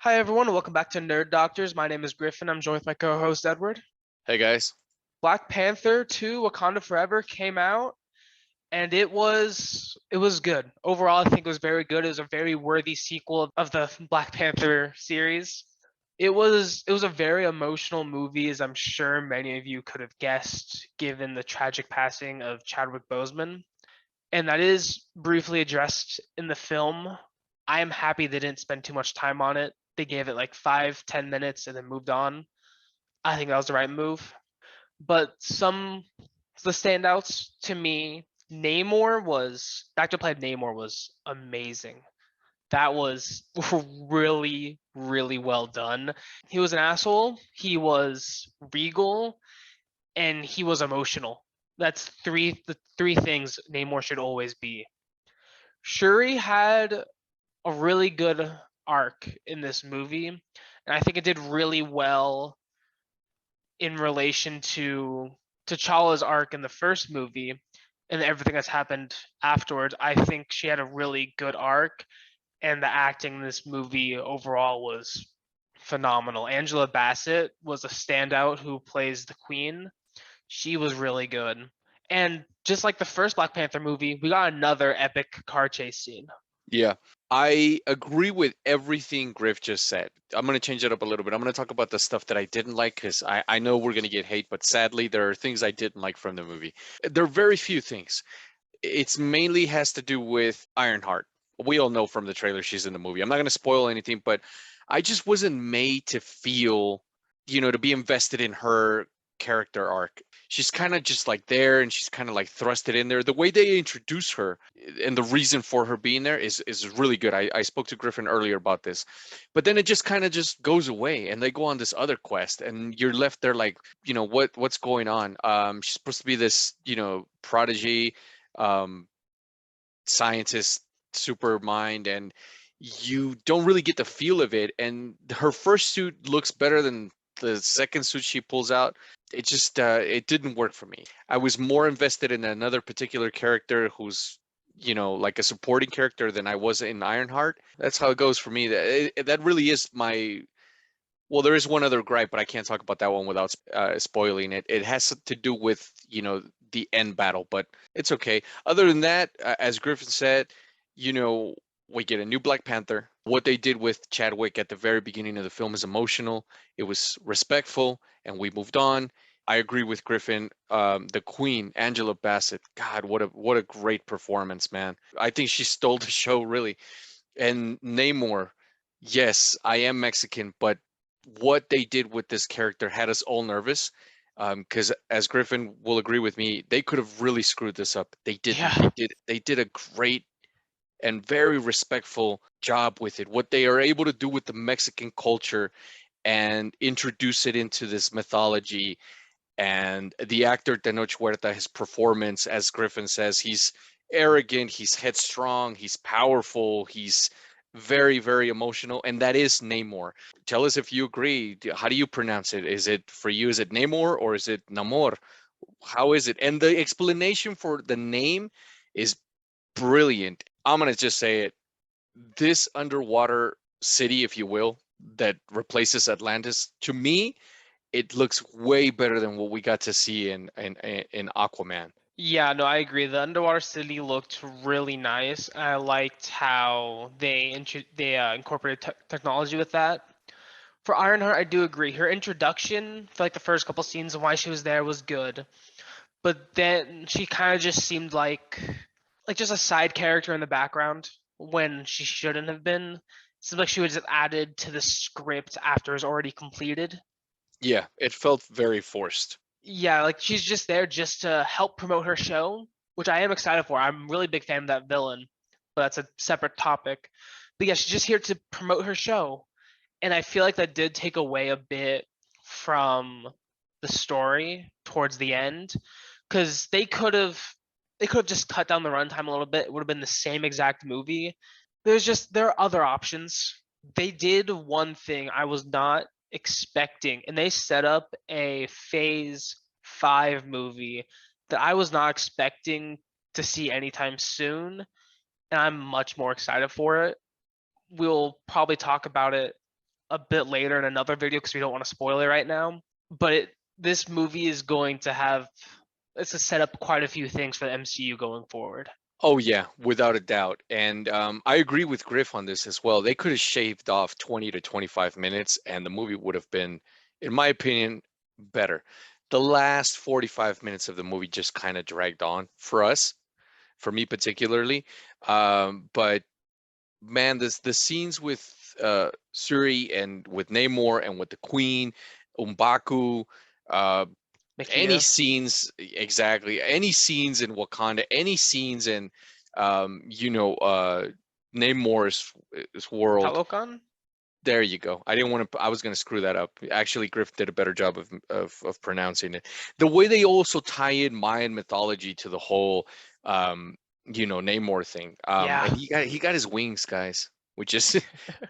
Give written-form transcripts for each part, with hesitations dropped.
Hi everyone, welcome back to Nerd Doctors. My name is Griffin. I'm joined with my co-host Edward. Hey guys. Black Panther 2: Wakanda Forever came out and it was good. Overall, I think it was very good. It was a very worthy sequel of the Black Panther series. It was a very emotional movie, as I'm sure many of you could have guessed, given the tragic passing of Chadwick Boseman. And that is briefly addressed in the film. I am happy they didn't spend too much time on it. They gave it like 5, 10 minutes and then moved on. I think that was the right move. But some of the standouts to me, the actor played Namor was amazing. That was really, really well done. He was an asshole. He was regal, and he was emotional. That's the three things Namor should always be. Shuri had a really good arc in this movie, and I think it did really well in relation to T'Challa's arc in the first movie and everything that's happened afterwards. I think she had a really good arc, and the acting in this movie overall was phenomenal. Angela Bassett was a standout who plays the Queen. She was really good. And just like the first Black Panther movie, we got another epic car chase scene. Yeah, I agree with everything Griff just said. I'm going to change it up a little bit. I'm going to talk about the stuff that I didn't like because I know we're going to get hate, but sadly, there are things I didn't like from the movie. There are very few things. It's mainly has to do with Ironheart. We all know from the trailer she's in the movie. I'm not going to spoil anything, but I just wasn't made to feel, to be invested in her character arc. She's kind of just like there and she's kind of like thrusted in there. The way they introduce her and the reason for her being there is really good. I spoke to Griffin earlier about this. But then it just kind of just goes away and they go on this other quest and you're left there like, what's going on? She's supposed to be this, prodigy um scientist super mind, and you don't really get the feel of it, and her first suit looks better than the second suit she pulls out. It just it didn't work for me. I was more invested in another particular character who's like a supporting character than I was in Ironheart. That's how it goes for me. That really is my, well, there is one other gripe, but I can't talk about that one without spoiling it. It has to do with, the end battle, but it's okay. Other than that, as Griffin said, you know, we get a new Black Panther. What they did with Chadwick at the very beginning of the film is emotional. It was respectful, and we moved on. I agree with Griffin. The Queen, Angela Bassett. God, what a great performance, man. I think she stole the show really. And Namor, yes, I am Mexican, but what they did with this character had us all nervous. Because as Griffin will agree with me, they could have really screwed this up. They didn't. Yeah. They did a great and very respectful job with it. What they are able to do with the Mexican culture and introduce it into this mythology, and the actor Tenoch Huerta, his performance, as Griffin says, he's arrogant, he's headstrong, he's powerful, he's very, very emotional, and that is Namor. Tell us if you agree. How do you pronounce it? Is it for you? Is it Namor or is it Namor? How is it? And the explanation for the name is brilliant. I'm gonna just say it. This underwater city, if you will, that replaces Atlantis, to me, it looks way better than what we got to see in Aquaman. Yeah, no, I agree. The underwater city looked really nice. I liked how they incorporated technology with that. For Ironheart, I do agree. Her introduction for like the first couple scenes and why she was there was good, but then she kind of just seemed like just a side character in the background when she shouldn't have been. It seemed like she was just added to the script after it was already completed. Yeah, it felt very forced. Yeah, like she's just there just to help promote her show, which I am excited for. I'm a really big fan of that villain, but that's a separate topic. But yeah, she's just here to promote her show. And I feel like that did take away a bit from the story towards the end. Because they could have just cut down the runtime a little bit. It would have been the same exact movie. There are other options. They did one thing I was not expecting, and they set up a Phase 5 movie that I was not expecting to see anytime soon, and I'm much more excited for it. We'll probably talk about it a bit later in another video because we don't want to spoil it right now. But this movie is going to have it's to set up quite a few things for the MCU going forward. Oh yeah, without a doubt. And I agree with Griff on this as well. They could have shaved off 20 to 25 minutes and the movie would have been, in my opinion, better. The last 45 minutes of the movie just kind of dragged on for us, for me particularly. But man, the scenes with Shuri and with Namor and with the Queen, Umbaku, uh, any Nakia, scenes exactly, any scenes in Wakanda, any scenes in Namor's world. Talokan, There you go. I didn't want to. I was going to screw that up. Actually, Griff did a better job of pronouncing it. The way they also tie in Mayan mythology to the whole, Namor thing. yeah, And he got his wings, guys. Which is,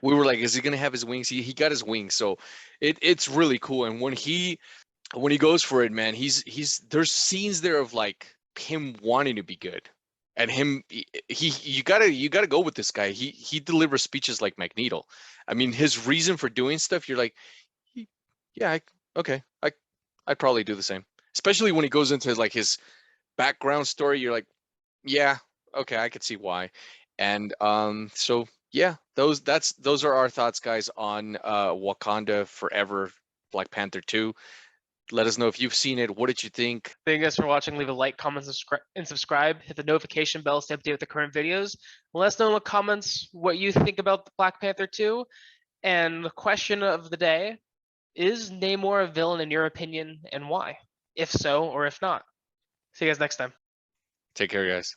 we were like, is he going to have his wings? He got his wings. So it's really cool. And when he goes for it, man, he's there's scenes there of like him wanting to be good, and him you gotta go with this guy. He delivers speeches like Magneto. I mean, his reason for doing stuff, you're like, yeah, okay, I'd probably do the same. Especially when he goes into like his background story, you're like, yeah, okay, I could see why. And so yeah, those are our thoughts, guys, on Wakanda Forever, Black Panther 2. Let us know if you've seen it. What did you think? thank you guys for watching. Leave a like, comment, and subscribe. Hit the notification bell to stay updated with the current videos. Let us know in the comments what you think about the Black Panther 2. And the question of the day, is Namor a villain in your opinion and why? If so or if not. See you guys next time. Take care, guys.